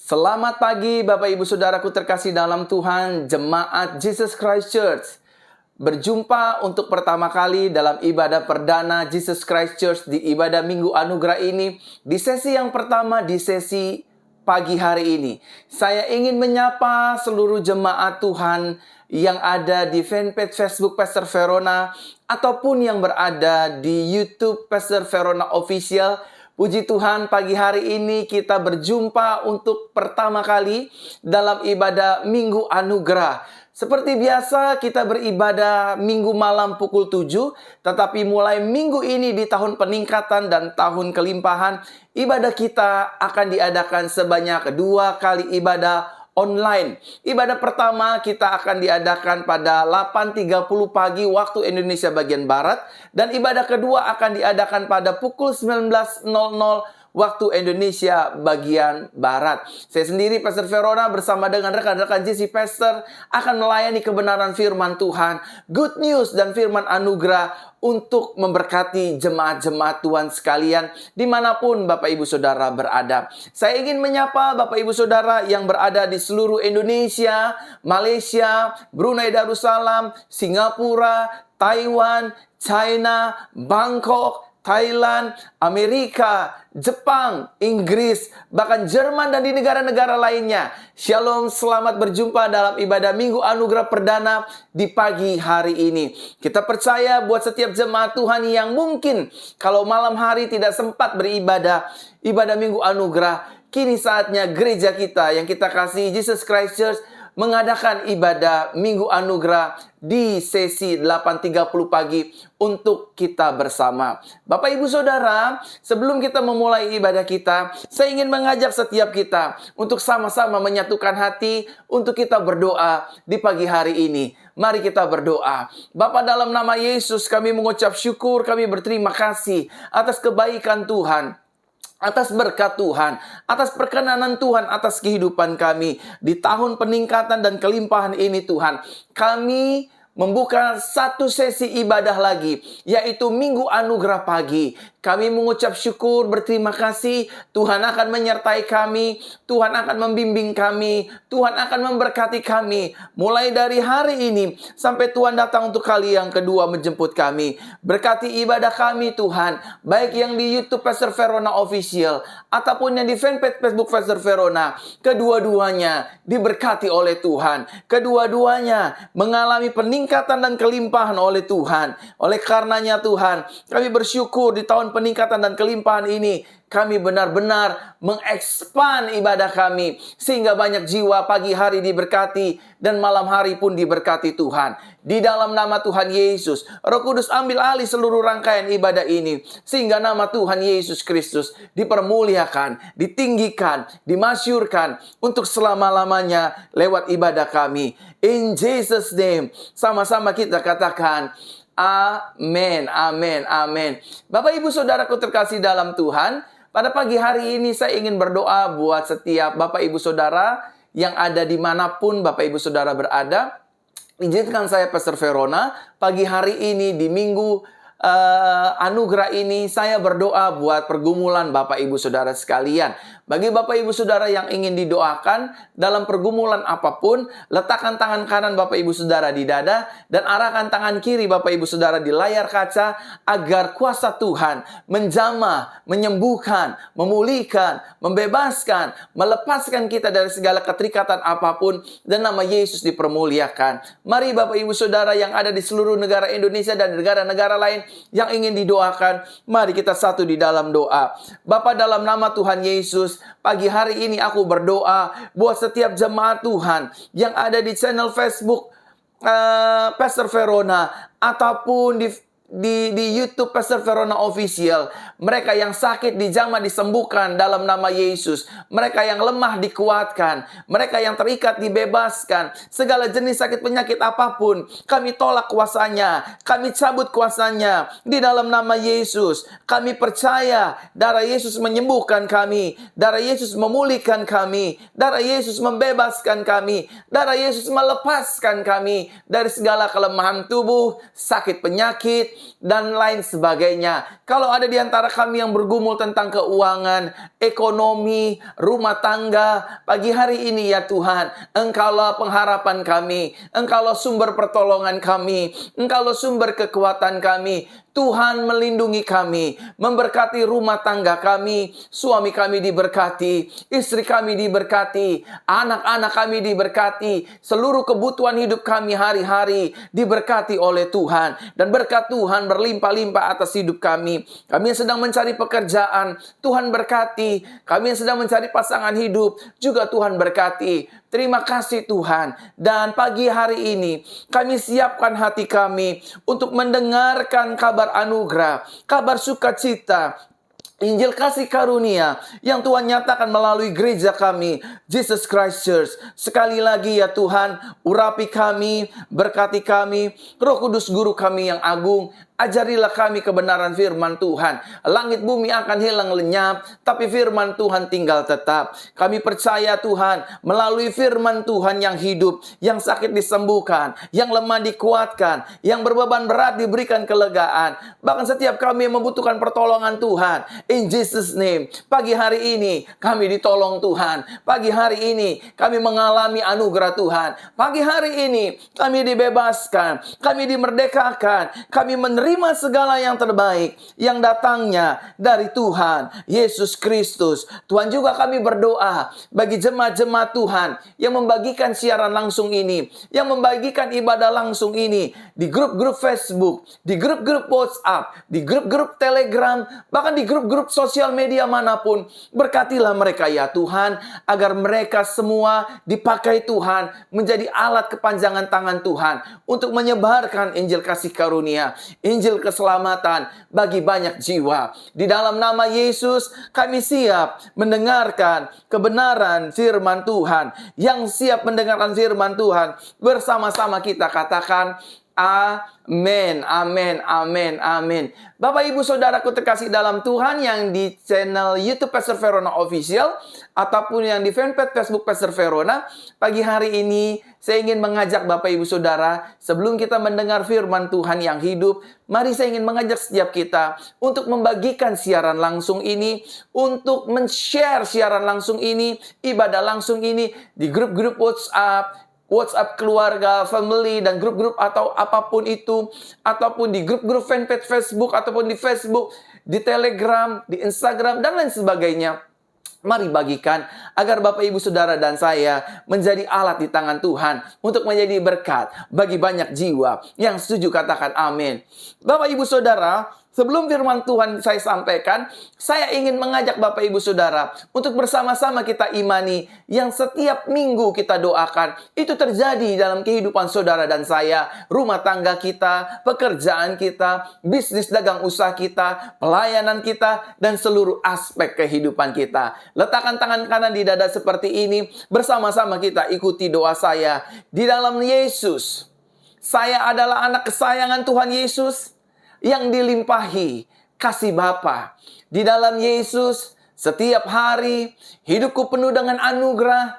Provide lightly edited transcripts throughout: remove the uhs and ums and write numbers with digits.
Selamat pagi Bapak Ibu Saudaraku terkasih dalam Tuhan, Jemaat Jesus Christ Church. Berjumpa untuk pertama kali dalam ibadah perdana Jesus Christ Church di ibadah Minggu Anugerah ini. Di sesi yang pertama, di sesi pagi hari ini, saya ingin menyapa seluruh jemaat Tuhan yang ada di fanpage Facebook Pastor Verona ataupun yang berada di YouTube Pastor Verona Official. Puji Tuhan, pagi hari ini kita berjumpa untuk pertama kali dalam ibadah Minggu Anugerah. Seperti biasa kita beribadah minggu malam pukul 7, tetapi mulai minggu ini di tahun peningkatan dan tahun kelimpahan, ibadah kita akan diadakan sebanyak 2 kali ibadah online. Ibadah pertama kita akan diadakan pada 8.30 pagi waktu Indonesia bagian Barat. Dan ibadah kedua akan diadakan pada pukul 19.00 waktu Indonesia bagian Barat. Saya sendiri, Pastor Verona, bersama dengan rekan-rekan JC Pastor akan melayani kebenaran firman Tuhan, good news dan firman anugerah untuk memberkati jemaat-jemaat Tuhan sekalian dimanapun Bapak Ibu Saudara berada. Saya ingin menyapa Bapak Ibu Saudara yang berada di seluruh Indonesia, Malaysia, Brunei Darussalam, Singapura, Taiwan, China, Bangkok, Thailand, Amerika, Jepang, Inggris, bahkan Jerman dan di negara-negara lainnya. Shalom, selamat berjumpa dalam ibadah Minggu Anugerah Perdana di pagi hari ini. Kita percaya buat setiap jemaat Tuhan yang mungkin kalau malam hari tidak sempat beribadah, ibadah Minggu Anugerah, kini saatnya gereja kita yang kita kasih Jesus Christ Church mengadakan ibadah Minggu Anugerah di sesi 8.30 pagi untuk kita bersama. Bapak Ibu Saudara, sebelum kita memulai ibadah kita, saya ingin mengajak setiap kita untuk sama-sama menyatukan hati untuk kita berdoa di pagi hari ini. Mari kita berdoa. Bapa, dalam nama Yesus kami mengucap syukur, kami berterima kasih atas kebaikan Tuhan, atas berkat Tuhan, atas perkenanan Tuhan, atas kehidupan kami. Di tahun peningkatan dan kelimpahan ini Tuhan, kami membuka satu sesi ibadah lagi, yaitu Minggu Anugerah Pagi. Kami mengucap syukur, berterima kasih. Tuhan akan menyertai kami, Tuhan akan membimbing kami, Tuhan akan memberkati kami. Mulai dari hari ini sampai Tuhan datang untuk kali yang kedua menjemput kami. Berkati ibadah kami Tuhan, baik yang di YouTube Pastor Verona Official ataupun yang di fanpage Facebook Pastor Verona. Kedua-duanya diberkati oleh Tuhan. Kedua-duanya mengalami peningkatan dan kelimpahan oleh Tuhan. Oleh karenanya Tuhan, kami bersyukur di tahun peningkatan dan kelimpahan ini, kami benar-benar mengekspan ibadah kami, sehingga banyak jiwa pagi hari diberkati, dan malam hari pun diberkati Tuhan. Di dalam nama Tuhan Yesus, Roh Kudus ambil alih seluruh rangkaian ibadah ini, sehingga nama Tuhan Yesus Kristus dipermuliakan, ditinggikan, dimasyurkan, untuk selama-lamanya lewat ibadah kami. In Jesus' name, sama-sama kita katakan, amin, amin, amin. Bapak Ibu Saudaraku terkasih dalam Tuhan, pada pagi hari ini saya ingin berdoa buat setiap Bapak Ibu Saudara yang ada dimanapun Bapak Ibu Saudara berada. Izinkan saya Pastor Verona pagi hari ini di Minggu Anugerah ini saya berdoa buat pergumulan Bapak Ibu Saudara sekalian. Bagi Bapak Ibu Saudara yang ingin didoakan dalam pergumulan apapun, letakkan tangan kanan Bapak Ibu Saudara di dada dan arahkan tangan kiri Bapak Ibu Saudara di layar kaca, agar kuasa Tuhan menjamah, menyembuhkan, memulihkan, membebaskan, melepaskan kita dari segala keterikatan apapun, dan nama Yesus dipermuliakan. Mari Bapak Ibu Saudara yang ada di seluruh negara Indonesia dan negara-negara lain yang ingin didoakan, mari kita satu di dalam doa. Bapa, dalam nama Tuhan Yesus, pagi hari ini aku berdoa buat setiap jemaat Tuhan yang ada di channel Facebook Pastor Verona ataupun di YouTube Pastor Verona Official. Mereka yang sakit dijamah disembuhkan dalam nama Yesus. Mereka yang lemah dikuatkan. Mereka yang terikat dibebaskan. Segala jenis sakit penyakit apapun, kami tolak kuasanya. Kami cabut kuasanya di dalam nama Yesus. Kami percaya darah Yesus menyembuhkan kami. Darah Yesus memulihkan kami. Darah Yesus membebaskan kami. Darah Yesus melepaskan kami dari segala kelemahan tubuh, sakit penyakit, dan lain sebagainya. Kalau ada di antara kami yang bergumul tentang keuangan, ekonomi, rumah tangga, pagi hari ini ya Tuhan, Engkaulah pengharapan kami, Engkaulah sumber pertolongan kami, Engkaulah sumber kekuatan kami. Tuhan melindungi kami, memberkati rumah tangga kami, suami kami diberkati, istri kami diberkati, anak-anak kami diberkati, seluruh kebutuhan hidup kami hari-hari diberkati oleh Tuhan, dan berkat Tuhan berlimpah-limpah atas hidup kami. Kami yang sedang mencari pekerjaan, Tuhan berkati. Kami yang sedang mencari pasangan hidup, juga Tuhan berkati. Terima kasih Tuhan. Dan pagi hari ini kami siapkan hati kami untuk mendengarkan kabar anugerah, kabar sukacita, Injil kasih karunia yang Tuhan nyatakan melalui gereja kami, Jesus Christ Church. Sekali lagi ya Tuhan, urapi kami, berkati kami, Roh Kudus Guru kami yang agung. Ajarilah kami kebenaran firman Tuhan. Langit bumi akan hilang lenyap, tapi firman Tuhan tinggal tetap. Kami percaya Tuhan, melalui firman Tuhan yang hidup, yang sakit disembuhkan, yang lemah dikuatkan, yang berbeban berat diberikan kelegaan. Bahkan setiap kami yang membutuhkan pertolongan Tuhan, in Jesus name, pagi hari ini kami ditolong Tuhan. Pagi hari ini kami mengalami anugerah Tuhan. Pagi hari ini kami dibebaskan, kami dimerdekakan, kami menerima segala yang terbaik yang datangnya dari Tuhan Yesus Kristus. Tuhan, juga kami berdoa bagi jemaat-jemaat Tuhan yang membagikan siaran langsung ini, yang membagikan ibadah langsung ini di grup-grup Facebook, di grup-grup WhatsApp, di grup-grup Telegram, bahkan di grup-grup sosial media manapun. Berkatilah mereka ya Tuhan, agar mereka semua dipakai Tuhan menjadi alat kepanjangan tangan Tuhan untuk menyebarkan Injil kasih karunia, Injil keselamatan bagi banyak jiwa. Di dalam nama Yesus, kami siap mendengarkan kebenaran firman Tuhan. Yang siap mendengarkan firman Tuhan, bersama-sama kita katakan, amin, amin, amin, amin. Bapak Ibu Saudaraku terkasih dalam Tuhan yang di channel YouTube Pastor Verona Official ataupun yang di fanpage Facebook Pastor Verona, pagi hari ini saya ingin mengajak Bapak Ibu Saudara, sebelum kita mendengar firman Tuhan yang hidup, mari saya ingin mengajak setiap kita untuk membagikan siaran langsung ini, untuk men-share siaran langsung ini, ibadah langsung ini di grup-grup WhatsApp keluarga, family, dan grup-grup atau apapun itu, ataupun di grup-grup fanpage Facebook, ataupun di Facebook, di Telegram, di Instagram, dan lain sebagainya. Mari bagikan agar Bapak Ibu Saudara dan saya menjadi alat di tangan Tuhan untuk menjadi berkat bagi banyak jiwa. Yang setuju katakan amin. Bapak Ibu Saudara, sebelum firman Tuhan saya sampaikan, saya ingin mengajak Bapak Ibu Saudara untuk bersama-sama kita imani yang setiap minggu kita doakan. Itu terjadi dalam kehidupan saudara dan saya, rumah tangga kita, pekerjaan kita, bisnis dagang usaha kita, pelayanan kita, dan seluruh aspek kehidupan kita. Letakkan tangan kanan di dada seperti ini, bersama-sama kita ikuti doa saya. Di dalam Yesus, saya adalah anak kesayangan Tuhan Yesus yang dilimpahi kasih Bapa. Di dalam Yesus, setiap hari hidupku penuh dengan anugerah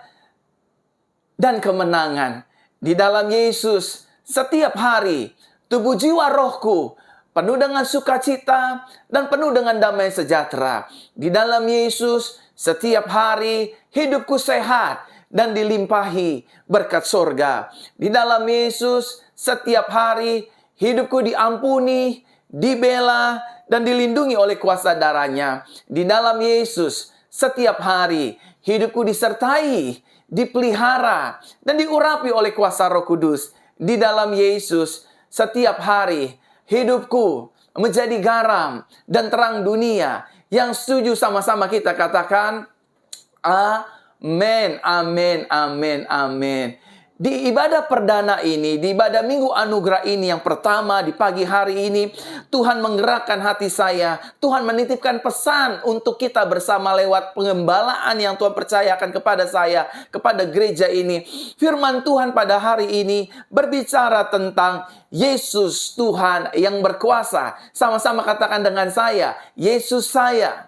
dan kemenangan. Di dalam Yesus, setiap hari tubuh jiwa rohku penuh dengan sukacita dan penuh dengan damai sejahtera. Di dalam Yesus, setiap hari hidupku sehat dan dilimpahi berkat sorga. Di dalam Yesus, setiap hari hidupku diampuni, dibela, dan dilindungi oleh kuasa darah-Nya. Di dalam Yesus, setiap hari hidupku disertai, dipelihara, dan diurapi oleh kuasa Roh Kudus. Di dalam Yesus, setiap hari hidupku menjadi garam dan terang dunia. Yang setuju sama-sama kita katakan, amin, amin, amin, amin. Di ibadah perdana ini, di ibadah Minggu Anugerah ini yang pertama di pagi hari ini, Tuhan menggerakkan hati saya. Tuhan menitipkan pesan untuk kita bersama lewat pengembalaan yang Tuhan percayakan kepada saya, kepada gereja ini. Firman Tuhan pada hari ini berbicara tentang Yesus Tuhan yang berkuasa. Sama-sama katakan dengan saya, Yesus saya.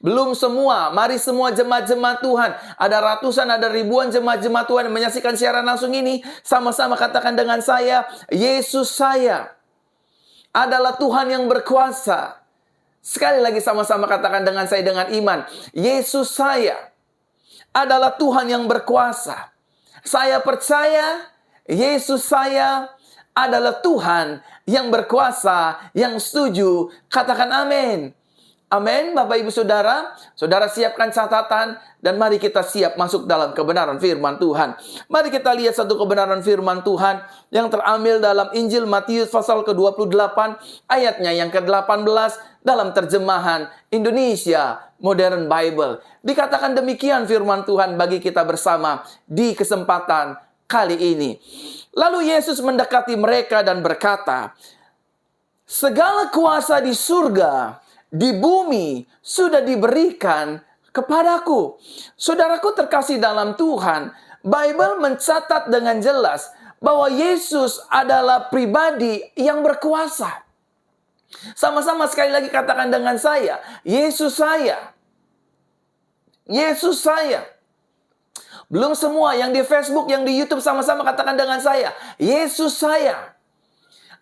Belum semua, mari semua jemaat-jemaat Tuhan. Ada ratusan, ada ribuan jemaat-jemaat Tuhan yang menyaksikan siaran langsung ini. Sama-sama katakan dengan saya, Yesus saya. adalah Tuhan yang berkuasa. Sekali lagi sama-sama katakan dengan saya dengan iman. Yesus saya adalah Tuhan yang berkuasa. Saya percaya Yesus saya adalah Tuhan yang berkuasa, yang setuju. Katakan amin. Amin, Bapak Ibu Saudara. Saudara siapkan catatan dan mari kita siap masuk dalam kebenaran firman Tuhan. Mari kita lihat satu kebenaran firman Tuhan yang terambil dalam Injil Matius pasal ke-28 ayatnya yang ke-18 dalam terjemahan Indonesia Modern Bible. Dikatakan demikian firman Tuhan bagi kita bersama di kesempatan kali ini. Lalu Yesus mendekati mereka dan berkata, "Segala kuasa di surga, di bumi sudah diberikan kepadaku." Saudaraku terkasih dalam Tuhan, Bible mencatat dengan jelas bahwa Yesus adalah pribadi yang berkuasa. Sama-sama sekali lagi katakan dengan saya, Yesus saya. Yesus saya. Belum semua yang di Facebook, yang di YouTube sama-sama katakan dengan saya, Yesus saya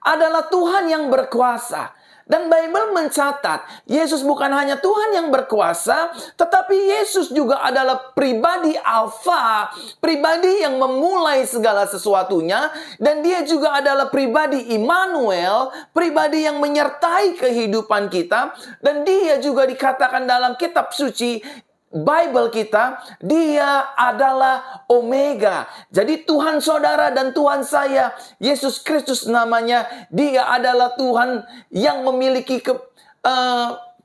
adalah Tuhan yang berkuasa. Dan Bible mencatat, Yesus bukan hanya Tuhan yang berkuasa, tetapi Yesus juga adalah pribadi Alfa, pribadi yang memulai segala sesuatunya, dan dia juga adalah pribadi Immanuel, pribadi yang menyertai kehidupan kita, dan dia juga dikatakan dalam kitab suci Bible kita, dia adalah Omega. Jadi Tuhan saudara dan Tuhan saya, Yesus Kristus namanya, dia adalah Tuhan yang memiliki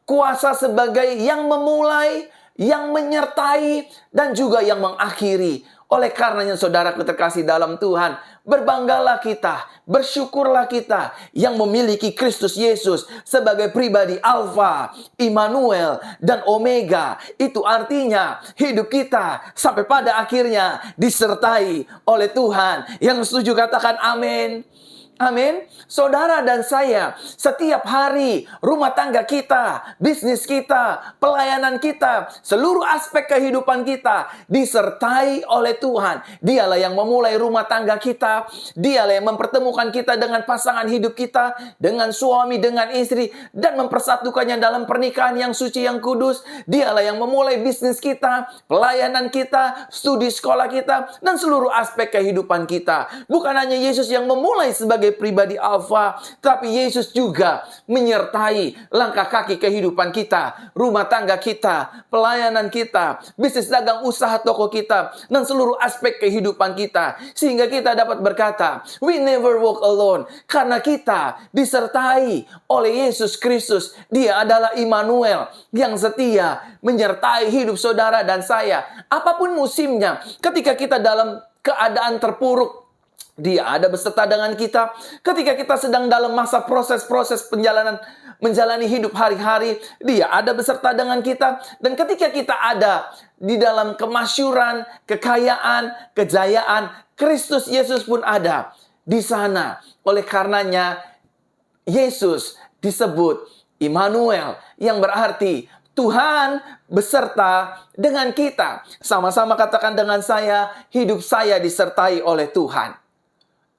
kuasa sebagai yang memulai, yang menyertai, dan juga yang mengakhiri. Oleh karenanya saudaraku terkasih dalam Tuhan, berbanggalah kita, bersyukurlah kita yang memiliki Kristus Yesus sebagai pribadi Alfa, Immanuel, dan Omega. Itu artinya hidup kita sampai pada akhirnya disertai oleh Tuhan. Yang setuju katakan amin. Amin. Saudara dan saya, setiap hari rumah tangga kita, bisnis kita, pelayanan kita, seluruh aspek kehidupan kita disertai oleh Tuhan. Dialah yang memulai rumah tangga kita, dialah yang mempertemukan kita dengan pasangan hidup kita, dengan suami, dengan istri, dan mempersatukannya dalam pernikahan yang suci, yang kudus. Dialah yang memulai bisnis kita, pelayanan kita, studi sekolah kita, dan seluruh aspek kehidupan kita. Bukan hanya Yesus yang memulai sebagai pribadi Alfa, tapi Yesus juga menyertai langkah kaki kehidupan kita, rumah tangga kita, pelayanan kita, bisnis dagang usaha toko kita, dan seluruh aspek kehidupan kita. Sehingga kita dapat berkata, we never walk alone. Karena kita disertai oleh Yesus Kristus. Dia adalah Immanuel yang setia menyertai hidup saudara dan saya. Apapun musimnya, ketika kita dalam keadaan terpuruk, dia ada beserta dengan kita. Ketika kita sedang dalam masa proses-proses menjalani hidup hari-hari, dia ada beserta dengan kita. Dan ketika kita ada di dalam kemasyuran, kekayaan, kejayaan, Kristus Yesus pun ada di sana. Oleh karenanya, Yesus disebut Immanuel, yang berarti Tuhan beserta dengan kita. Sama-sama katakan dengan saya, hidup saya disertai oleh Tuhan.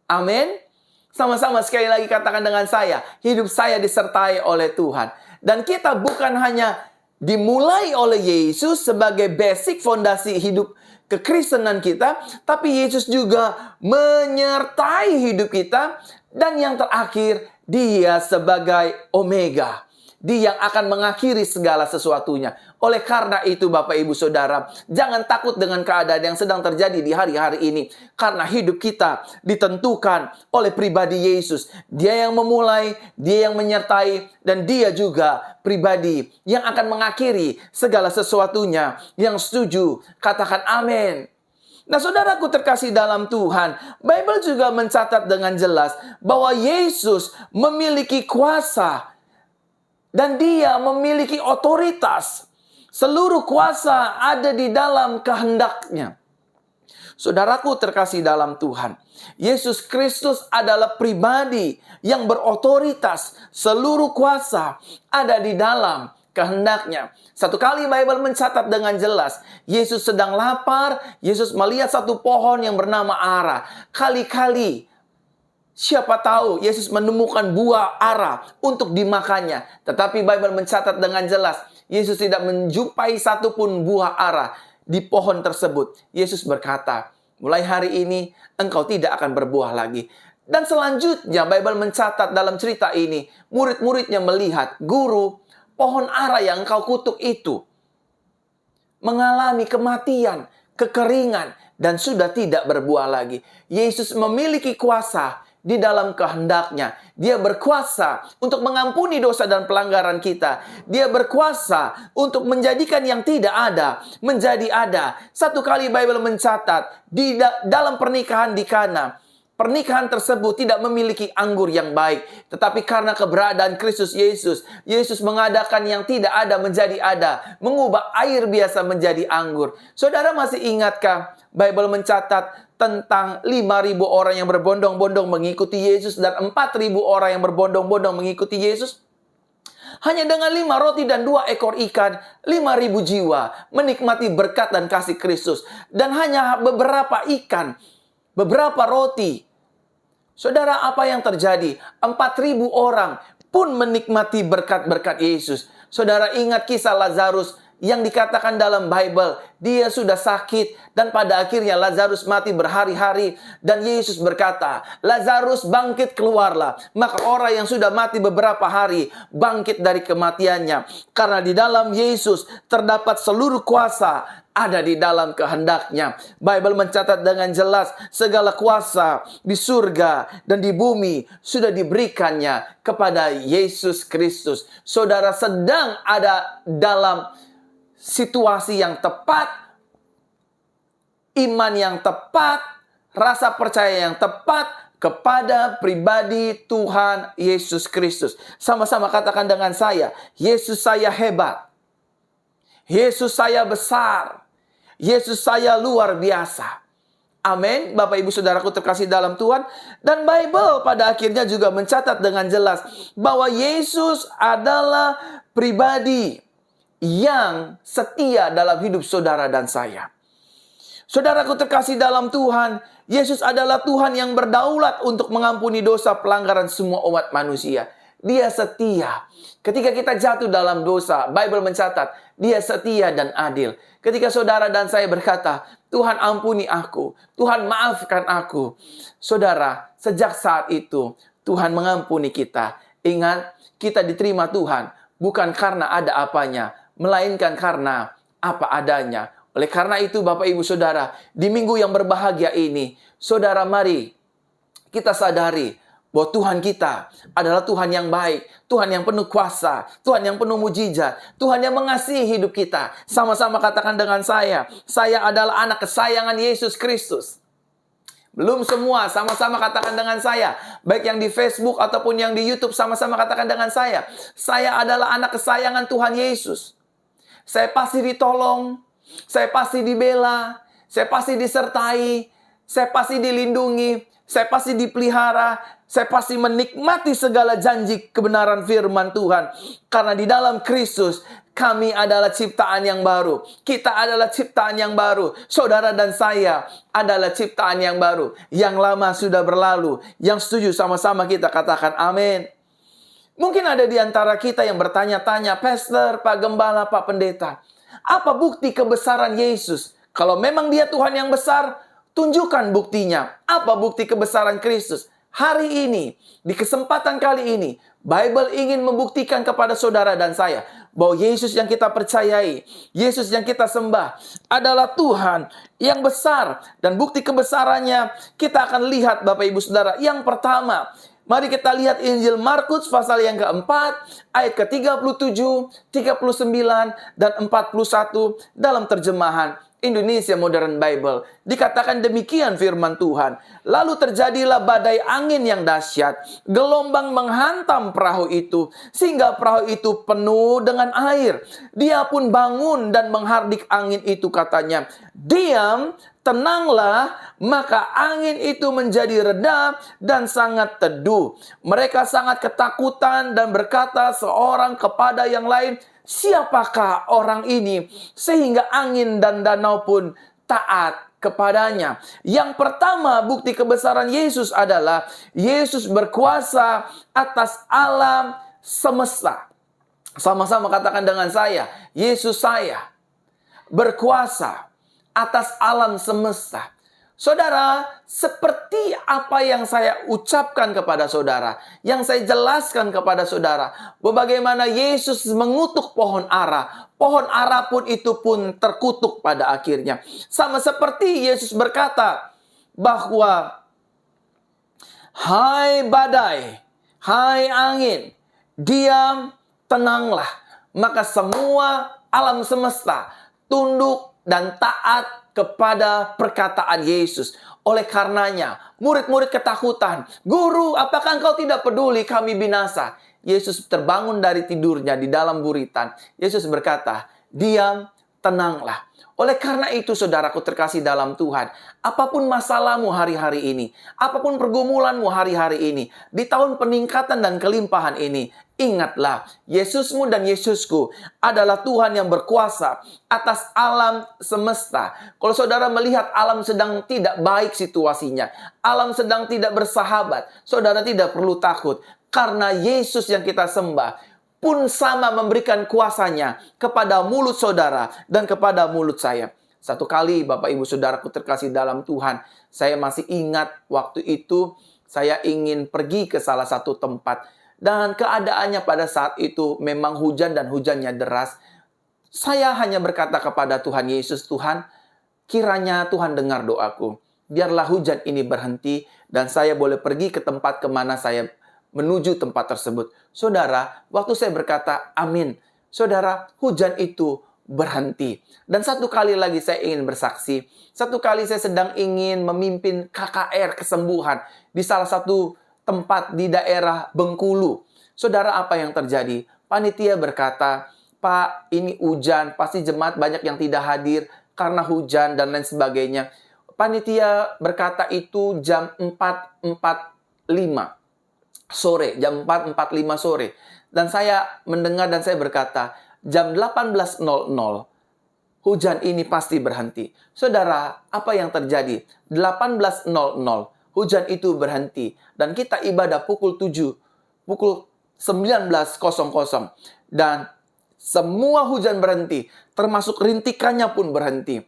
Amin. Sama-sama sekali lagi katakan dengan saya, hidup saya disertai oleh Tuhan. Dan kita bukan hanya dimulai oleh Yesus sebagai basic fondasi hidup kekristenan kita, tapi Yesus juga menyertai hidup kita. Dan yang terakhir, dia sebagai Omega. Dia yang akan mengakhiri segala sesuatunya. Oleh karena itu Bapak Ibu Saudara, jangan takut dengan keadaan yang sedang terjadi di hari-hari ini. Karena hidup kita ditentukan oleh pribadi Yesus. Dia yang memulai, dia yang menyertai, dan dia juga pribadi yang akan mengakhiri segala sesuatunya. Yang setuju, katakan amin. Nah saudaraku terkasih dalam Tuhan, Bible juga mencatat dengan jelas bahwa Yesus memiliki kuasa dan dia memiliki otoritas. Seluruh kuasa ada di dalam kehendaknya. Saudaraku terkasih dalam Tuhan, Yesus Kristus adalah pribadi yang berotoritas. Seluruh kuasa ada di dalam kehendaknya. Satu kali Bible mencatat dengan jelas, Yesus sedang lapar, Yesus melihat satu pohon yang bernama ara. Kali-kali Siapa tahu Yesus menemukan buah ara untuk dimakannya. Tetapi Bible mencatat dengan jelas, Yesus tidak menjumpai satupun buah ara di pohon tersebut. Yesus berkata, mulai hari ini engkau tidak akan berbuah lagi. Dan selanjutnya Bible mencatat dalam cerita ini, murid-muridnya melihat, guru, pohon ara yang engkau kutuk itu mengalami kematian, kekeringan, dan sudah tidak berbuah lagi. Yesus memiliki kuasa di dalam kehendaknya. Dia berkuasa untuk mengampuni dosa dan pelanggaran kita. Dia berkuasa untuk menjadikan yang tidak ada menjadi ada. Satu kali Bible mencatat dalam pernikahan di Kana, pernikahan tersebut tidak memiliki anggur yang baik. Tetapi karena keberadaan Kristus Yesus, Yesus mengadakan yang tidak ada menjadi ada. Mengubah air biasa menjadi anggur. Saudara masih ingatkah Bible mencatat tentang 5.000 orang yang berbondong-bondong mengikuti Yesus dan 4.000 orang yang berbondong-bondong mengikuti Yesus? Hanya dengan 5 roti dan 2 ekor ikan, 5.000 jiwa menikmati berkat dan kasih Kristus. Dan hanya beberapa ikan, beberapa roti. Saudara, apa yang terjadi? 4.000 orang pun menikmati berkat-berkat Yesus. Saudara ingat kisah Lazarus yang dikatakan dalam Bible, dia sudah sakit dan pada akhirnya Lazarus mati berhari-hari dan Yesus berkata, Lazarus bangkit keluarlah. Maka orang yang sudah mati beberapa hari bangkit dari kematiannya. Karena di dalam Yesus terdapat seluruh kuasa ada di dalam kehendaknya. Bible mencatat dengan jelas segala kuasa di surga dan di bumi sudah diberikannya kepada Yesus Kristus. Saudara sedang ada dalam situasi yang tepat, iman yang tepat, rasa percaya yang tepat kepada pribadi Tuhan Yesus Kristus. Sama-sama katakan dengan saya, Yesus saya hebat. Yesus saya besar. Yesus saya luar biasa. Amin. Bapak Ibu Saudaraku terkasih dalam Tuhan. Dan Bible pada akhirnya juga mencatat dengan jelas bahwa Yesus adalah pribadi yang setia dalam hidup saudara dan saya. Saudaraku terkasih dalam Tuhan, Yesus adalah Tuhan yang berdaulat untuk mengampuni dosa pelanggaran semua umat manusia. Dia setia. Ketika kita jatuh dalam dosa, Bible mencatat, dia setia dan adil. Ketika saudara dan saya berkata, Tuhan ampuni aku, Tuhan maafkan aku. Saudara, sejak saat itu, Tuhan mengampuni kita. Ingat, kita diterima Tuhan, bukan karena ada apanya, melainkan karena apa adanya. Oleh karena itu Bapak Ibu Saudara, di minggu yang berbahagia ini, saudara mari kita sadari bahwa Tuhan kita adalah Tuhan yang baik, Tuhan yang penuh kuasa, Tuhan yang penuh mujizat, Tuhan yang mengasihi hidup kita. Sama-sama katakan dengan saya adalah anak kesayangan Yesus Kristus. Belum semua, sama-sama katakan dengan saya. Baik yang di Facebook ataupun yang di YouTube, sama-sama katakan dengan saya. Saya adalah anak kesayangan Tuhan Yesus. Saya pasti ditolong, saya pasti dibela, saya pasti disertai, saya pasti dilindungi, saya pasti dipelihara, saya pasti menikmati segala janji kebenaran firman Tuhan. Karena di dalam Kristus, kami adalah ciptaan yang baru. Kita adalah ciptaan yang baru. Saudara dan saya adalah ciptaan yang baru. Yang lama sudah berlalu. Yang setuju sama-sama kita katakan amin. Mungkin ada di antara kita yang bertanya-tanya, Pastor, Pak Gembala, Pak Pendeta, apa bukti kebesaran Yesus? Kalau memang dia Tuhan yang besar, tunjukkan buktinya. Apa bukti kebesaran Kristus? Hari ini, di kesempatan kali ini, Bible ingin membuktikan kepada saudara dan saya bahwa Yesus yang kita percayai, Yesus yang kita sembah adalah Tuhan yang besar. Dan bukti kebesarannya kita akan lihat Bapak Ibu Saudara. Yang pertama, mari kita lihat Injil Markus pasal yang keempat, ayat ke-37, 39, dan 41 dalam terjemahan Indonesia Modern Bible. Dikatakan demikian firman Tuhan. Lalu terjadilah badai angin yang dahsyat. Gelombang menghantam perahu itu, sehingga perahu itu penuh dengan air. Dia pun bangun dan menghardik angin itu, katanya, "Diam, tenanglah." Maka angin itu menjadi reda dan sangat teduh. Mereka sangat ketakutan dan berkata seorang kepada yang lain, "Siapakah orang ini sehingga angin dan danau pun taat kepadanya. Yang pertama, bukti kebesaran Yesus adalah Yesus berkuasa atas alam semesta. Sama-sama katakan dengan saya, Yesus saya berkuasa atas alam semesta. Saudara, seperti apa yang saya ucapkan kepada saudara, yang saya jelaskan kepada saudara, bagaimana Yesus mengutuk pohon ara pun itu pun terkutuk pada akhirnya. Sama seperti Yesus berkata bahwa, "Hai badai, hai angin, diam, tenanglah." Maka semua alam semesta tunduk dan taat kepada perkataan Yesus. Oleh karenanya, murid-murid ketakutan. "Guru, apakah engkau tidak peduli kami binasa?" Yesus terbangun dari tidurnya di dalam buritan. Yesus berkata, "Diam, tenanglah." Oleh karena itu, saudaraku terkasih dalam Tuhan, apapun masalahmu hari-hari ini, apapun pergumulanmu hari-hari ini, di tahun peningkatan dan kelimpahan ini, ingatlah, Yesusmu dan Yesusku adalah Tuhan yang berkuasa atas alam semesta. Kalau saudara melihat alam sedang tidak baik situasinya, alam sedang tidak bersahabat, saudara tidak perlu takut. Karena Yesus yang kita sembah pun sama memberikan kuasanya kepada mulut saudara dan kepada mulut saya. Satu kali, Bapak Ibu Saudaraku terkasih dalam Tuhan, saya masih ingat waktu itu saya ingin pergi ke salah satu tempat. Dan keadaannya pada saat itu memang hujan dan hujannya deras. Saya hanya berkata kepada Tuhan Yesus, "Tuhan, kiranya Tuhan dengar doaku. Biarlah hujan ini berhenti dan saya boleh pergi ke tempat kemana saya menuju tempat tersebut." Saudara, waktu saya berkata amin, saudara, hujan itu berhenti. Dan satu kali lagi saya ingin bersaksi. Satu kali saya sedang ingin memimpin KKR kesembuhan di salah satu tempat di daerah Bengkulu. Saudara, apa yang terjadi? Panitia berkata, "Pak, ini hujan, pasti jemaat banyak yang tidak hadir karena hujan dan lain sebagainya." Panitia berkata itu jam 4.45 sore, jam 4.45 sore. Dan saya mendengar dan saya berkata, jam 18.00 hujan ini pasti berhenti. Saudara, apa yang terjadi? 18.00 hujan itu berhenti. Dan kita ibadah pukul 7, pukul 19.00. Dan semua hujan berhenti, termasuk rintikannya pun berhenti.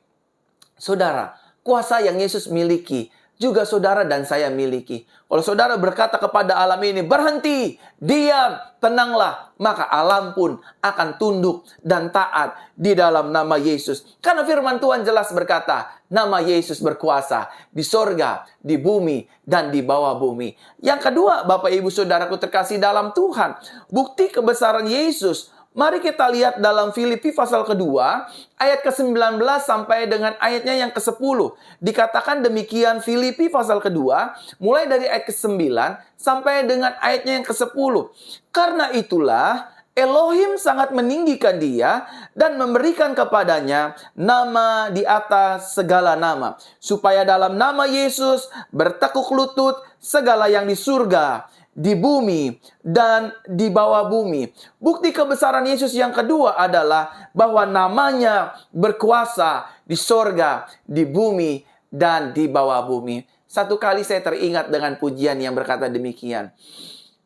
Saudara, kuasa yang Yesus miliki juga saudara dan saya miliki. Kalau saudara berkata kepada alam ini, "Berhenti, diam, tenanglah," maka alam pun akan tunduk dan taat di dalam nama Yesus. Karena firman Tuhan jelas berkata, nama Yesus berkuasa di sorga, di bumi, dan di bawah bumi. Yang kedua, Bapak Ibu Saudaraku terkasih dalam Tuhan, bukti kebesaran Yesus. Mari kita lihat dalam Filipi pasal kedua, ayat ke-19 sampai dengan ayatnya yang ke-10. Dikatakan demikian Filipi pasal kedua, mulai dari ayat ke-9 sampai dengan ayatnya yang ke-10. "Karena itulah Elohim sangat meninggikan dia dan memberikan kepadanya nama di atas segala nama, supaya dalam nama Yesus bertekuk lutut segala yang di surga, di bumi, dan di bawah bumi." Bukti kebesaran Yesus yang kedua adalah bahwa namanya berkuasa di sorga, di bumi, dan di bawah bumi. Satu kali saya teringat dengan pujian yang berkata demikian.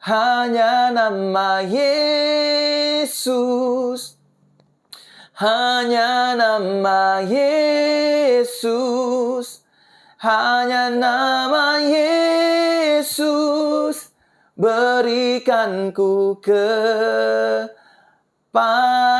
Hanya nama Yesus, hanya nama Yesus, hanya nama Yesus, berikanku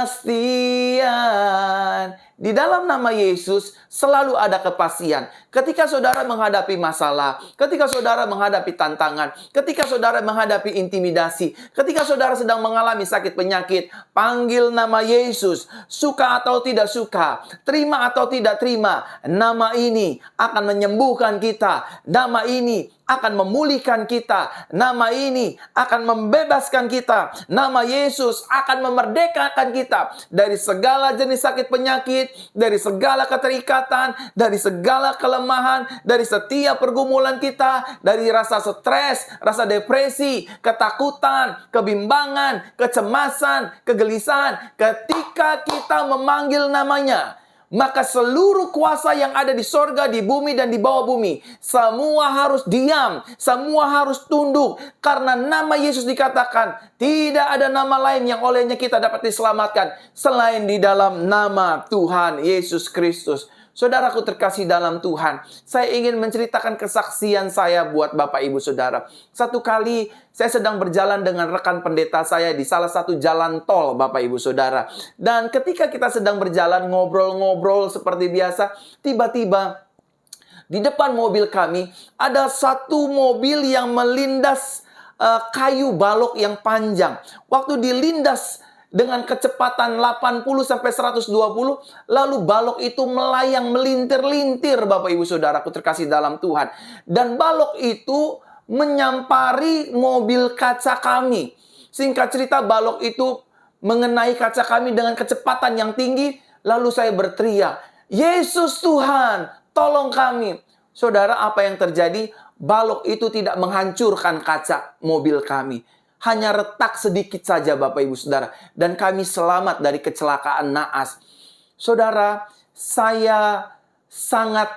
kepastian. Di dalam nama Yesus selalu ada kepastian. Ketika saudara menghadapi masalah, ketika saudara menghadapi tantangan, ketika saudara menghadapi intimidasi, ketika saudara sedang mengalami sakit penyakit, panggil nama Yesus. Suka atau tidak suka, terima atau tidak terima, nama ini akan menyembuhkan kita. Nama ini akan memulihkan kita. Nama ini akan membebaskan kita. Nama Yesus akan memerdekakan kita dari segala jenis sakit penyakit, dari segala keterikatan, dari segala kelemahan, dari setiap pergumulan kita, dari rasa stres, rasa depresi, ketakutan, kebimbangan, kecemasan, kegelisahan. Ketika kita memanggil namanya, maka seluruh kuasa yang ada di sorga, di bumi, dan di bawah bumi, semua harus diam, semua harus tunduk. Karena nama Yesus dikatakan, tidak ada nama lain yang olehnya kita dapat diselamatkan, selain di dalam nama Tuhan Yesus Kristus. Saudaraku terkasih dalam Tuhan, saya ingin menceritakan kesaksian saya buat Bapak Ibu Saudara. Satu kali saya sedang berjalan dengan rekan pendeta saya di salah satu jalan tol, Bapak Ibu Saudara. Dan ketika kita sedang berjalan ngobrol-ngobrol seperti biasa, tiba-tiba di depan mobil kami ada satu mobil yang melindas kayu balok yang panjang. Waktu dilindas dengan kecepatan 80 sampai 120, lalu balok itu melayang melintir-lintir, Bapak Ibu Saudaraku terkasih dalam Tuhan. Dan balok itu menyampari mobil kaca kami. Singkat cerita, balok itu mengenai kaca kami dengan kecepatan yang tinggi, lalu saya berteriak, "Yesus Tuhan, tolong kami." Saudara, apa yang terjadi? Balok itu tidak menghancurkan kaca mobil kami. Hanya retak sedikit saja, Bapak Ibu Saudara. Dan kami selamat dari kecelakaan naas. Saudara, saya sangat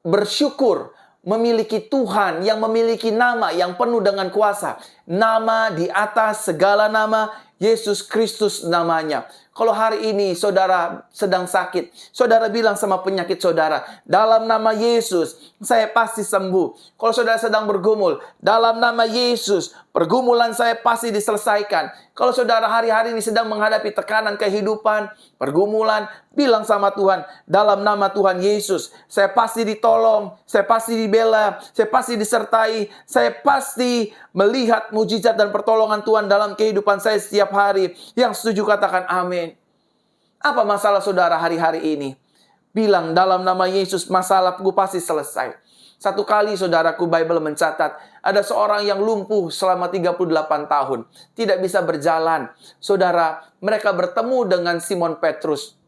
bersyukur memiliki Tuhan yang memiliki nama yang penuh dengan kuasa. Nama di atas segala nama, Yesus Kristus namanya. Kalau hari ini saudara sedang sakit, saudara bilang sama penyakit saudara, dalam nama Yesus, saya pasti sembuh. Kalau saudara sedang bergumul, dalam nama Yesus, pergumulan saya pasti diselesaikan. Kalau saudara hari-hari ini sedang menghadapi tekanan kehidupan, pergumulan, bilang sama Tuhan, dalam nama Tuhan Yesus, saya pasti ditolong, saya pasti dibela, saya pasti disertai, saya pasti melihat mujizat dan pertolongan Tuhan dalam kehidupan saya setiap hari. Yang setuju katakan amin. Apa masalah saudara hari-hari ini? Bilang dalam nama Yesus, masalahku pasti selesai. Satu kali saudaraku, Bible mencatat, ada seorang yang lumpuh selama 38 tahun. Tidak bisa berjalan. Saudara, mereka bertemu dengan Simon Petrus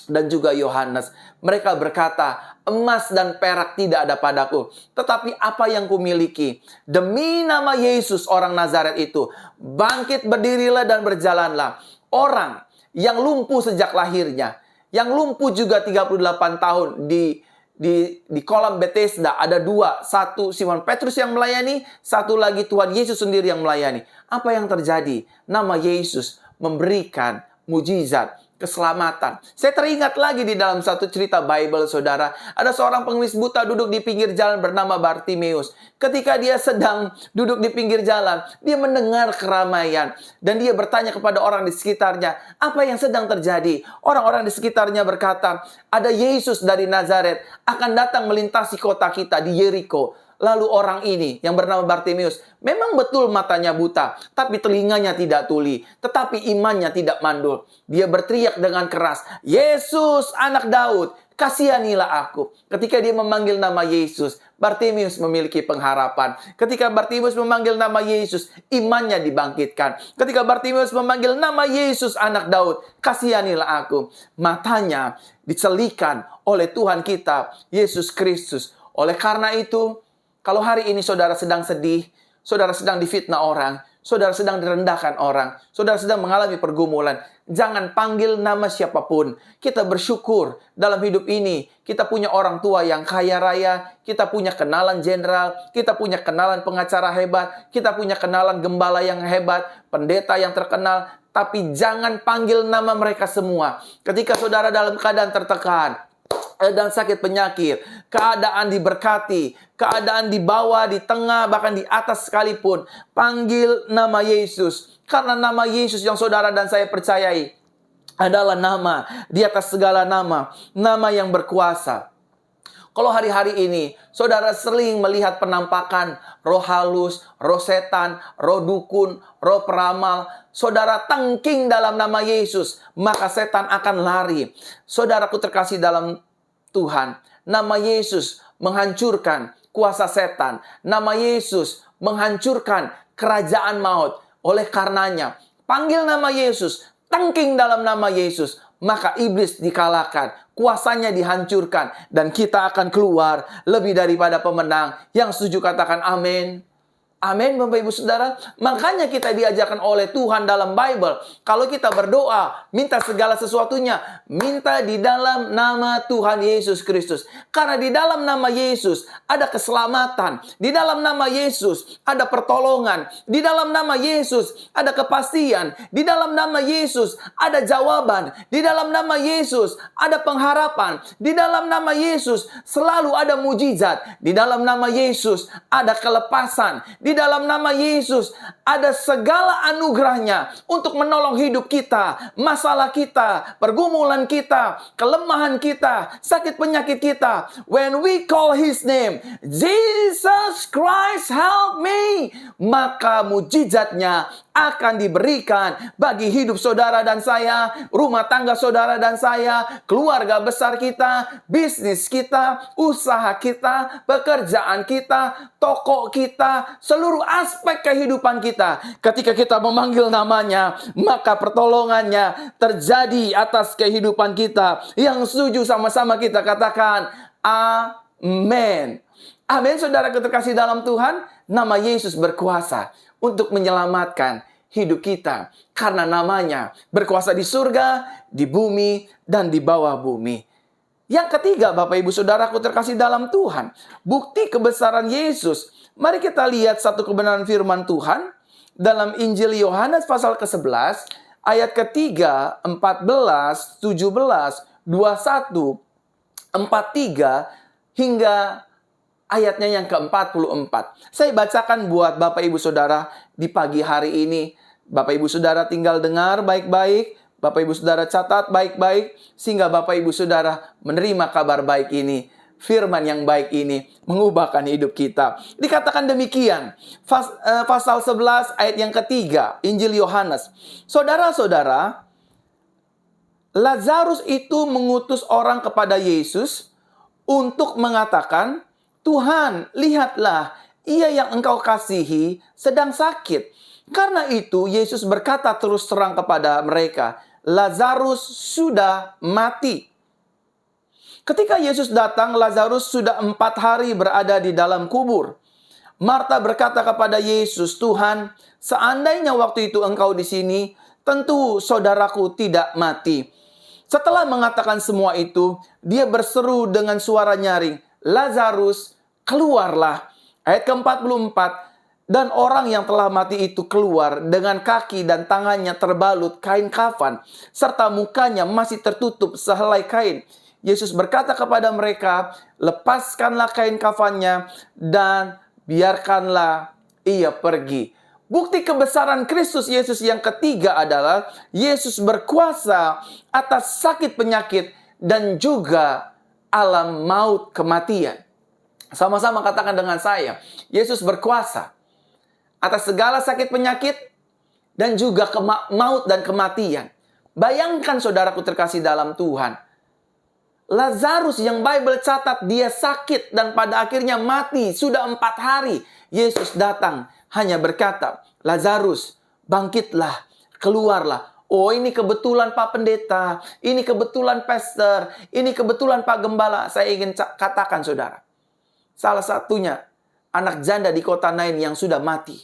dan juga Yohanes. Mereka berkata, emas dan perak tidak ada padaku, tetapi apa yang kumiliki, demi nama Yesus orang Nazaret itu, bangkit, berdirilah dan berjalanlah. Orang yang lumpuh sejak lahirnya, yang lumpuh juga 38 tahun di kolam Bethesda, ada dua. Satu Simon Petrus yang melayani, satu lagi Tuhan Yesus sendiri yang melayani. Apa yang terjadi? Nama Yesus memberikan mujizat, keselamatan. Saya teringat lagi di dalam satu cerita Bible, saudara. Ada seorang pengemis buta duduk di pinggir jalan bernama Bartimeus. Ketika dia sedang duduk di pinggir jalan, dia mendengar keramaian. Dan dia bertanya kepada orang di sekitarnya, apa yang sedang terjadi? Orang-orang di sekitarnya berkata, ada Yesus dari Nazaret akan datang melintasi kota kita di Yeriko. Lalu orang ini yang bernama Bartimeus memang betul matanya buta, tapi telinganya tidak tuli, tetapi imannya tidak mandul. Dia berteriak dengan keras, Yesus anak Daud, kasihanilah aku. Ketika dia memanggil nama Yesus, Bartimeus memiliki pengharapan. Ketika Bartimeus memanggil nama Yesus, imannya dibangkitkan. Ketika Bartimeus memanggil nama Yesus anak Daud, kasihanilah aku. Matanya dicelikan oleh Tuhan kita, Yesus Kristus. Oleh karena itu, kalau hari ini saudara sedang sedih, saudara sedang difitnah orang, saudara sedang direndahkan orang, saudara sedang mengalami pergumulan, jangan panggil nama siapapun. Kita bersyukur dalam hidup ini, kita punya orang tua yang kaya raya, kita punya kenalan jenderal, kita punya kenalan pengacara hebat, kita punya kenalan gembala yang hebat, pendeta yang terkenal, tapi jangan panggil nama mereka semua. Ketika saudara dalam keadaan tertekan dan sakit penyakit, keadaan diberkati, keadaan di bawah, di tengah, bahkan di atas sekalipun, panggil nama Yesus. Karena nama Yesus yang saudara dan saya percayai adalah nama di atas segala nama, nama yang berkuasa. Kalau hari-hari ini saudara sering melihat penampakan roh halus, roh setan, roh dukun, roh peramal, saudara tangking dalam nama Yesus, maka setan akan lari. Saudaraku terkasih dalam Tuhan, nama Yesus menghancurkan kuasa setan. Nama Yesus menghancurkan kerajaan maut. Oleh karenanya, panggil nama Yesus, tangking dalam nama Yesus, maka iblis dikalahkan, kuasanya dihancurkan, dan kita akan keluar lebih daripada pemenang. Yang setuju katakan amin. Amin, Bapak Ibu Saudara. Makanya kita diajarkan oleh Tuhan dalam Bible. Kalau kita berdoa, minta segala sesuatunya, minta di dalam nama Tuhan Yesus Kristus. Karena di dalam nama Yesus ada keselamatan. Di dalam nama Yesus ada pertolongan. Di dalam nama Yesus ada kepastian. Di dalam nama Yesus ada jawaban. Di dalam nama Yesus ada pengharapan. Di dalam nama Yesus selalu ada mujizat. Di dalam nama Yesus ada kelepasan. Di dalam nama Yesus ada segala anugerahnya untuk menolong hidup kita, masalah kita, pergumulan kita, kelemahan kita, sakit penyakit kita. When we call His name, Jesus Christ help me, maka mujizatnya akan diberikan bagi hidup saudara dan saya, rumah tangga saudara dan saya, keluarga besar kita, bisnis kita, usaha kita, pekerjaan kita, toko kita, seluruh aspek kehidupan kita. Ketika kita memanggil namanya, maka pertolongannya terjadi atas kehidupan kita. Yang setuju sama-sama kita katakan, amin. Amin, saudara terkasih dalam Tuhan. Nama Yesus berkuasa untuk menyelamatkan hidup kita. Karena namanya berkuasa di surga, di bumi, dan di bawah bumi. Yang ketiga, Bapak Ibu Saudaraku terkasih dalam Tuhan, bukti kebesaran Yesus. Mari kita lihat satu kebenaran firman Tuhan dalam Injil Yohanes pasal ke-11, ayat ketiga, 14, 17, 21, 43, hingga ayatnya yang ke-44. Saya bacakan buat Bapak Ibu Saudara di pagi hari ini. Bapak Ibu Saudara tinggal dengar baik-baik. Bapak Ibu Saudara catat baik-baik. Sehingga Bapak Ibu Saudara menerima kabar baik ini. Firman yang baik ini mengubahkan hidup kita. Dikatakan demikian. Pasal 11 ayat yang ketiga. Injil Yohanes. Saudara-saudara, Lazarus itu mengutus orang kepada Yesus untuk mengatakan, Tuhan, lihatlah, ia yang engkau kasihi sedang sakit. Karena itu, Yesus berkata terus terang kepada mereka, Lazarus sudah mati. Ketika Yesus datang, Lazarus sudah 4 hari berada di dalam kubur. Marta berkata kepada Yesus, Tuhan, seandainya waktu itu engkau di sini, tentu saudaraku tidak mati. Setelah mengatakan semua itu, dia berseru dengan suara nyaring, Lazarus, keluarlah. Ayat ke-44, dan orang yang telah mati itu keluar dengan kaki dan tangannya terbalut kain kafan, serta mukanya masih tertutup sehelai kain. Yesus berkata kepada mereka, lepaskanlah kain kafannya dan biarkanlah ia pergi. Bukti kebesaran Kristus Yesus yang ketiga adalah Yesus berkuasa atas sakit penyakit dan juga alam maut kematian. Sama-sama katakan dengan saya, Yesus berkuasa atas segala sakit penyakit dan juga maut dan kematian. Bayangkan saudaraku terkasih dalam Tuhan, Lazarus yang Bible catat dia sakit dan pada akhirnya mati sudah 4 hari. Yesus datang hanya berkata, Lazarus, bangkitlah, keluarlah. Oh, ini kebetulan Pak Pendeta, ini kebetulan Pastor, ini kebetulan Pak Gembala. Saya ingin katakan saudara, salah satunya anak janda di kota Nain yang sudah mati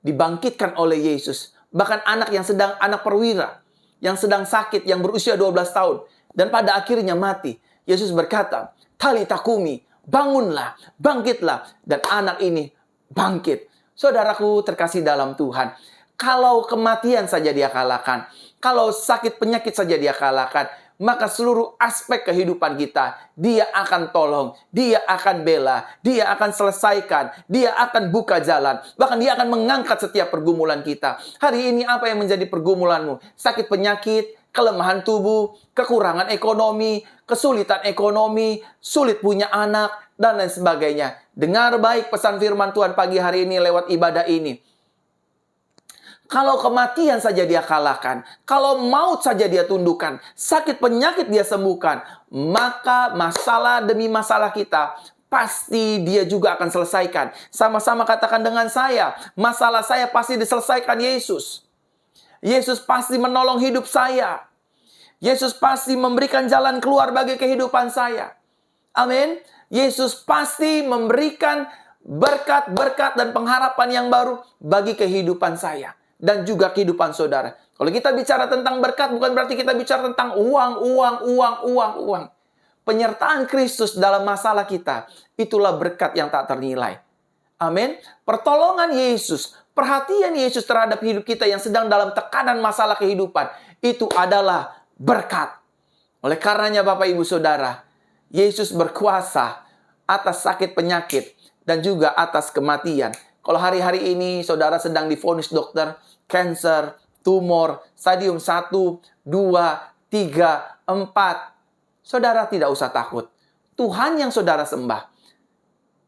dibangkitkan oleh Yesus. Bahkan anak perwira yang sedang sakit, yang berusia 12 tahun dan pada akhirnya mati. Yesus berkata, Talita kumi, bangunlah, bangkitlah, dan anak ini bangkit. Saudaraku terkasih dalam Tuhan, kalau kematian saja dia kalahkan, kalau sakit penyakit saja dia kalahkan, maka seluruh aspek kehidupan kita, dia akan tolong, dia akan bela, dia akan selesaikan, dia akan buka jalan. Bahkan dia akan mengangkat setiap pergumulan kita. Hari ini apa yang menjadi pergumulanmu? Sakit penyakit, kelemahan tubuh, kekurangan ekonomi, kesulitan ekonomi, sulit punya anak, dan lain sebagainya. Dengar baik pesan firman Tuhan pagi hari ini lewat ibadah ini. Kalau kematian saja dia kalahkan, kalau maut saja dia tundukkan, sakit penyakit dia sembuhkan, maka masalah demi masalah kita pasti dia juga akan selesaikan. Sama-sama katakan dengan saya, masalah saya pasti diselesaikan Yesus. Yesus pasti menolong hidup saya. Yesus pasti memberikan jalan keluar bagi kehidupan saya. Amin. Yesus pasti memberikan berkat-berkat dan pengharapan yang baru bagi kehidupan saya dan juga kehidupan saudara. Kalau kita bicara tentang berkat, bukan berarti kita bicara tentang uang. Penyertaan Kristus dalam masalah kita, itulah berkat yang tak ternilai. Amin. Pertolongan Yesus, perhatian Yesus terhadap hidup kita yang sedang dalam tekanan masalah kehidupan, itu adalah berkat. Oleh karenanya Bapak Ibu Saudara, Yesus berkuasa atas sakit penyakit dan juga atas kematian. Kalau hari-hari ini saudara sedang divonis dokter, kanker, tumor, stadium 1, 2, 3, 4. Saudara tidak usah takut. Tuhan yang saudara sembah,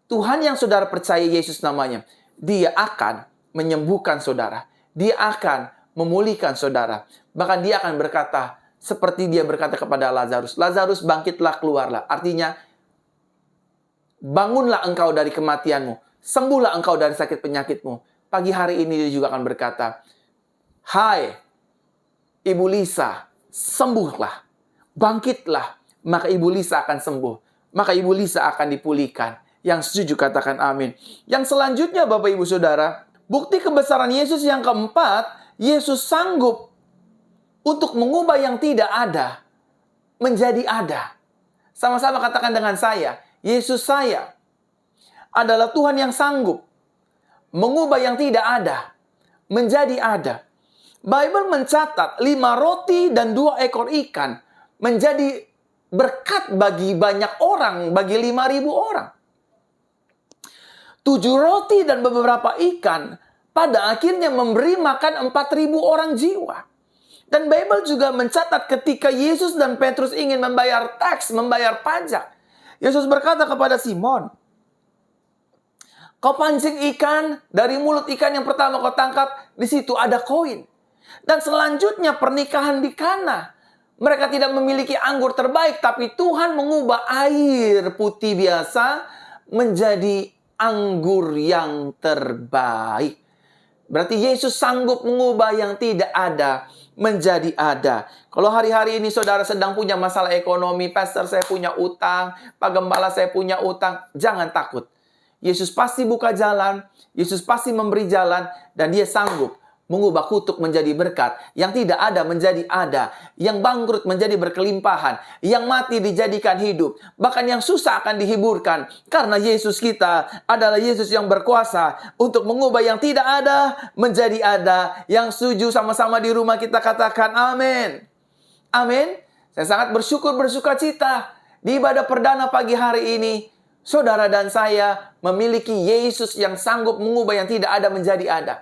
Tuhan yang saudara percaya Yesus namanya, Dia akan menyembuhkan saudara. Dia akan memulihkan saudara. Bahkan Dia akan berkata, seperti Dia berkata kepada Lazarus, Lazarus bangkitlah, keluarlah. Artinya, bangunlah engkau dari kematianmu. Sembuhlah engkau dari sakit penyakitmu. Pagi hari ini Dia juga akan berkata, hai, Ibu Lisa, sembuhlah. Bangkitlah. Maka Ibu Lisa akan sembuh. Maka Ibu Lisa akan dipulihkan. Yang setuju katakan amin. Yang selanjutnya Bapak Ibu Saudara, bukti kebesaran Yesus yang keempat, Yesus sanggup untuk mengubah yang tidak ada menjadi ada. Sama-sama katakan dengan saya, Yesus saya adalah Tuhan yang sanggup mengubah yang tidak ada menjadi ada. Bible mencatat 5 roti dan 2 ekor ikan menjadi berkat bagi banyak orang, bagi 5.000 orang. 7 roti dan beberapa ikan pada akhirnya memberi makan 4.000 orang jiwa. Dan Bible juga mencatat ketika Yesus dan Petrus ingin membayar taks, membayar pajak. Yesus berkata kepada Simon, kau pancing ikan, dari mulut ikan yang pertama kau tangkap, di situ ada koin. Dan selanjutnya pernikahan di Kana. Mereka tidak memiliki anggur terbaik, tapi Tuhan mengubah air putih biasa menjadi anggur yang terbaik. Berarti Yesus sanggup mengubah yang tidak ada menjadi ada. Kalau hari-hari ini saudara sedang punya masalah ekonomi, pastor saya punya utang, Pak Gembala saya punya utang, jangan takut. Yesus pasti buka jalan, Yesus pasti memberi jalan, dan Dia sanggup mengubah kutuk menjadi berkat, yang tidak ada menjadi ada, yang bangkrut menjadi berkelimpahan, yang mati dijadikan hidup, bahkan yang susah akan dihiburkan, karena Yesus kita adalah Yesus yang berkuasa untuk mengubah yang tidak ada menjadi ada. Yang setuju sama-sama di rumah kita katakan amin. Amin. Saya sangat bersuka cita di ibadah perdana pagi hari ini, saudara dan saya memiliki Yesus yang sanggup mengubah yang tidak ada menjadi ada.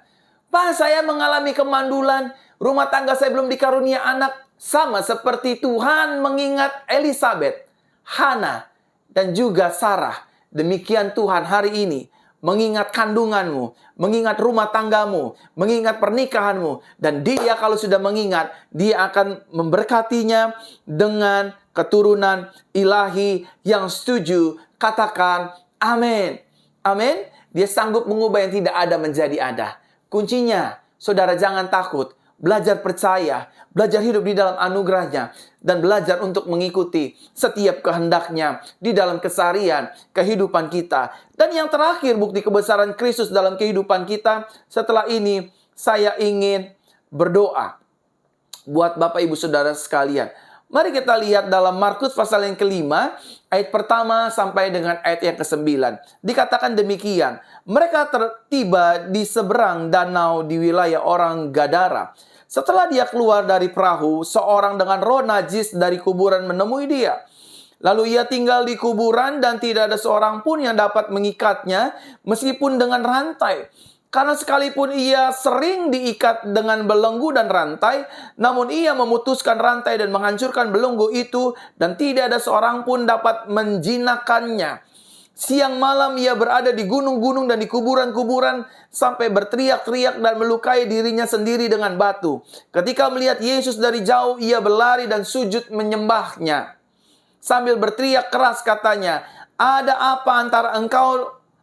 Pak, saya mengalami kemandulan, rumah tangga saya belum dikarunia anak. Sama seperti Tuhan mengingat Elizabeth, Hana, dan juga Sarah. Demikian Tuhan hari ini mengingat kandunganmu, mengingat rumah tanggamu, mengingat pernikahanmu. Dan Dia kalau sudah mengingat, Dia akan memberkatinya dengan keturunan ilahi. Yang setuju, katakan amin. Amin. Dia sanggup mengubah yang tidak ada menjadi ada. Kuncinya, saudara jangan takut, belajar percaya, belajar hidup di dalam anugerahnya, dan belajar untuk mengikuti setiap kehendaknya di dalam keseharian kehidupan kita. Dan yang terakhir, bukti kebesaran Kristus dalam kehidupan kita. Setelah ini, saya ingin berdoa buat Bapak Ibu Saudara sekalian. Mari kita lihat dalam Markus pasal yang kelima, ayat pertama sampai dengan ayat yang ke-9. Dikatakan demikian, mereka tiba di seberang danau di wilayah orang Gadara. Setelah dia keluar dari perahu, seorang dengan roh najis dari kuburan menemui dia. Lalu ia tinggal di kuburan dan tidak ada seorang pun yang dapat mengikatnya, meskipun dengan rantai. Karena sekalipun ia sering diikat dengan belenggu dan rantai, namun ia memutuskan rantai dan menghancurkan belenggu itu, dan tidak ada seorang pun dapat menjinakkannya. Siang malam ia berada di gunung-gunung dan di kuburan-kuburan, sampai berteriak-teriak dan melukai dirinya sendiri dengan batu. Ketika melihat Yesus dari jauh, ia berlari dan sujud menyembahnya. Sambil berteriak keras katanya, ada apa antara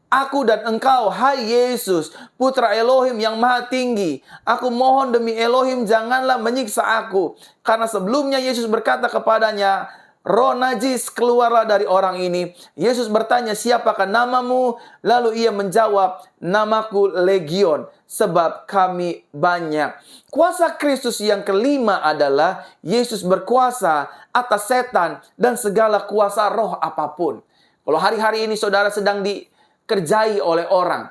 aku dan engkau, hai Yesus, Putra Elohim yang Maha Tinggi? Aku mohon demi Elohim, janganlah menyiksa aku. Karena sebelumnya Yesus berkata kepadanya, roh najis keluarlah dari orang ini. Yesus bertanya, siapakah namamu? Lalu ia menjawab, namaku Legion, sebab kami banyak. Kuasa Kristus yang kelima adalah Yesus berkuasa atas setan dan segala kuasa roh apapun. Kalau hari-hari ini saudara sedang dikerjai oleh orang,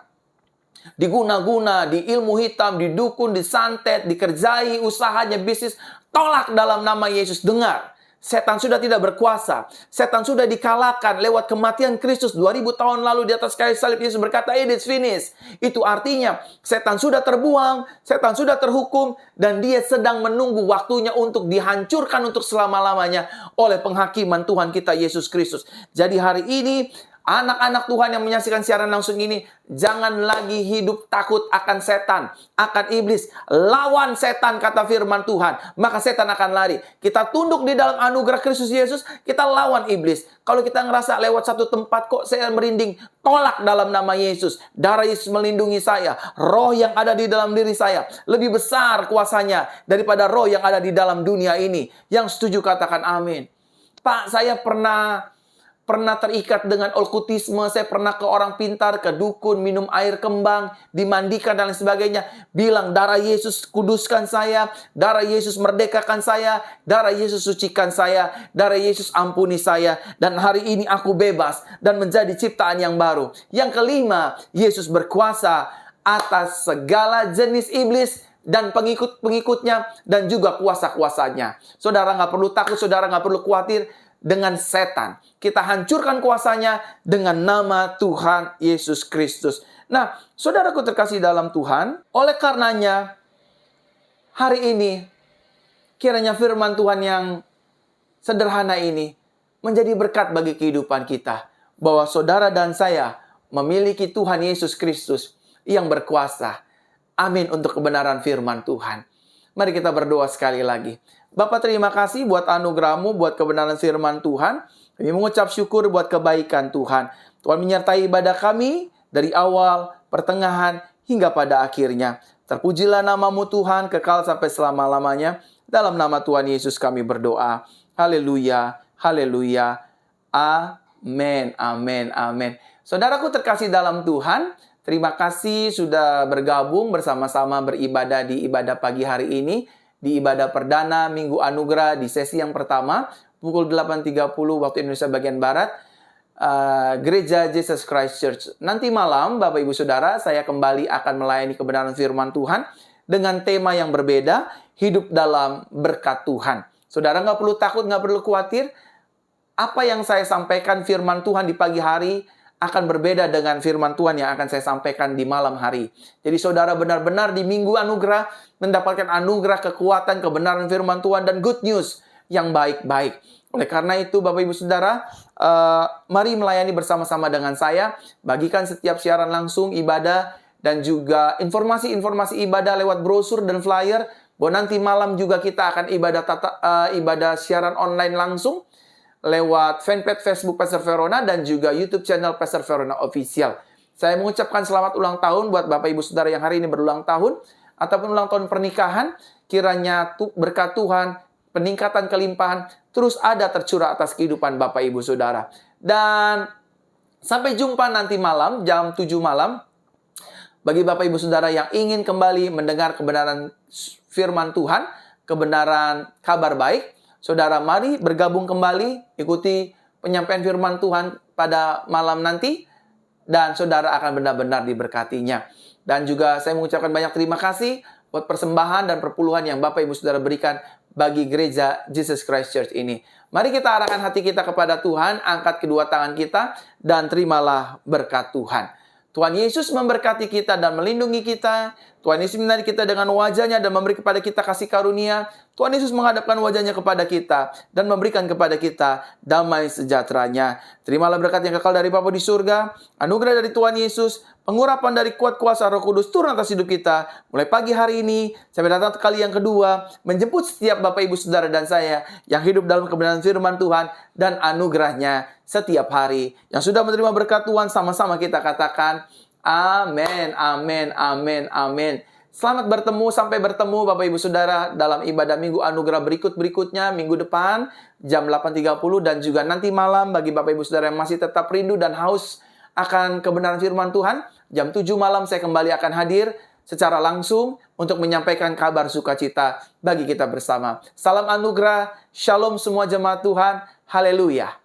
diguna-guna, di ilmu hitam, di dukun, disantet, dikerjai usahanya, bisnis, tolak dalam nama Yesus. Dengar, setan sudah tidak berkuasa. Setan sudah dikalahkan lewat kematian Kristus 2000 tahun lalu di atas kayu salib. Yesus berkata, "It is finished." Itu artinya setan sudah terbuang, setan sudah terhukum, dan dia sedang menunggu waktunya untuk dihancurkan untuk selama-lamanya oleh penghakiman Tuhan kita Yesus Kristus. Jadi hari ini anak-anak Tuhan yang menyaksikan siaran langsung ini, jangan lagi hidup takut akan setan, akan iblis. Lawan setan, kata firman Tuhan, maka setan akan lari. Kita tunduk di dalam anugerah Kristus Yesus, kita lawan iblis. Kalau kita ngerasa lewat satu tempat kok saya merinding, tolak dalam nama Yesus. Darah Yesus melindungi saya. Roh yang ada di dalam diri saya lebih besar kuasanya daripada roh yang ada di dalam dunia ini. Yang setuju katakan amin. Pak, saya pernah terikat dengan okkultisme, saya pernah ke orang pintar, ke dukun, minum air kembang, dimandikan dan lain sebagainya. Bilang darah Yesus kuduskan saya, darah Yesus merdekakan saya, darah Yesus sucikan saya, darah Yesus ampuni saya, dan hari ini aku bebas dan menjadi ciptaan yang baru. Yang kelima, Yesus berkuasa atas segala jenis iblis dan pengikut-pengikutnya dan juga kuasa-kuasanya. Saudara nggak perlu takut, saudara nggak perlu khawatir dengan setan. Kita hancurkan kuasanya dengan nama Tuhan Yesus Kristus. Nah, saudaraku terkasih dalam Tuhan, oleh karenanya hari ini kiranya firman Tuhan yang sederhana ini menjadi berkat bagi kehidupan kita, bahwa saudara dan saya memiliki Tuhan Yesus Kristus yang berkuasa. Amin untuk kebenaran firman Tuhan. Mari kita berdoa sekali lagi. Bapa, terima kasih buat anugerah-Mu, buat kebenaran firman Tuhan. Kami mengucap syukur buat kebaikan Tuhan. Tuhan menyertai ibadah kami dari awal, pertengahan, hingga pada akhirnya. Terpujilah nama-Mu Tuhan, kekal sampai selama-lamanya. Dalam nama Tuhan Yesus kami berdoa. Haleluya, haleluya, amin, amin, amin. Saudaraku terkasih dalam Tuhan, terima kasih sudah bergabung bersama-sama beribadah di ibadah pagi hari ini. Di ibadah perdana Minggu Anugerah di sesi yang pertama, pukul 8.30 waktu Indonesia bagian Barat, Gereja Jesus Christ Church. Nanti malam, Bapak Ibu Saudara, saya kembali akan melayani kebenaran firman Tuhan dengan tema yang berbeda, hidup dalam berkat Tuhan. Saudara nggak perlu takut, nggak perlu khawatir. Apa yang saya sampaikan firman Tuhan di pagi hari akan berbeda dengan firman Tuhan yang akan saya sampaikan di malam hari. Jadi saudara benar-benar di Minggu Anugerah mendapatkan anugerah kekuatan, kebenaran firman Tuhan, dan good news yang baik-baik. Oleh karena itu, Bapak Ibu Saudara, mari melayani bersama-sama dengan saya. Bagikan setiap siaran langsung, ibadah, dan juga informasi-informasi ibadah lewat brosur dan flyer. Bahwa nanti malam juga kita akan ibadah siaran online langsung lewat fanpage Facebook Pastor Verona dan juga YouTube channel Pastor Verona Official. Saya mengucapkan selamat ulang tahun buat Bapak Ibu Saudara yang hari ini berulang tahun ataupun ulang tahun pernikahan. Kiranya berkat Tuhan, peningkatan kelimpahan terus ada tercurah atas kehidupan Bapak Ibu Saudara. Dan sampai jumpa nanti malam jam 7 malam. Bagi Bapak Ibu Saudara yang ingin kembali mendengar kebenaran firman Tuhan, kebenaran kabar baik, saudara mari bergabung kembali, ikuti penyampaian firman Tuhan pada malam nanti, dan saudara akan benar-benar diberkatinya. Dan juga saya mengucapkan banyak terima kasih buat persembahan dan perpuluhan yang Bapak Ibu Saudara berikan bagi Gereja Jesus Christ Church ini. Mari kita arahkan hati kita kepada Tuhan, angkat kedua tangan kita, dan terimalah berkat Tuhan. Tuhan Yesus memberkati kita dan melindungi kita. Tuhan Yesus menarik kita dengan wajahnya dan memberi kepada kita kasih karunia. Tuhan Yesus menghadapkan wajahnya kepada kita dan memberikan kepada kita damai sejahteranya. Terimalah berkat yang kekal dari Bapa di surga, anugerah dari Tuhan Yesus, pengurapan dari kuat kuasa Roh Kudus turun atas hidup kita mulai pagi hari ini sampai datang kali yang kedua, menjemput setiap Bapak Ibu Saudara dan saya yang hidup dalam kebenaran firman Tuhan dan anugerahnya setiap hari. Yang sudah menerima berkat Tuhan, sama-sama kita katakan amin, amin, amin, amin. Selamat bertemu, sampai bertemu Bapak Ibu Saudara dalam ibadah Minggu Anugerah berikutnya, minggu depan, jam 8.30, dan juga nanti malam bagi Bapak Ibu Saudara yang masih tetap rindu dan haus akan kebenaran firman Tuhan. Jam 7 malam saya kembali akan hadir secara langsung untuk menyampaikan kabar sukacita bagi kita bersama. Salam anugerah, shalom semua jemaat Tuhan, haleluya.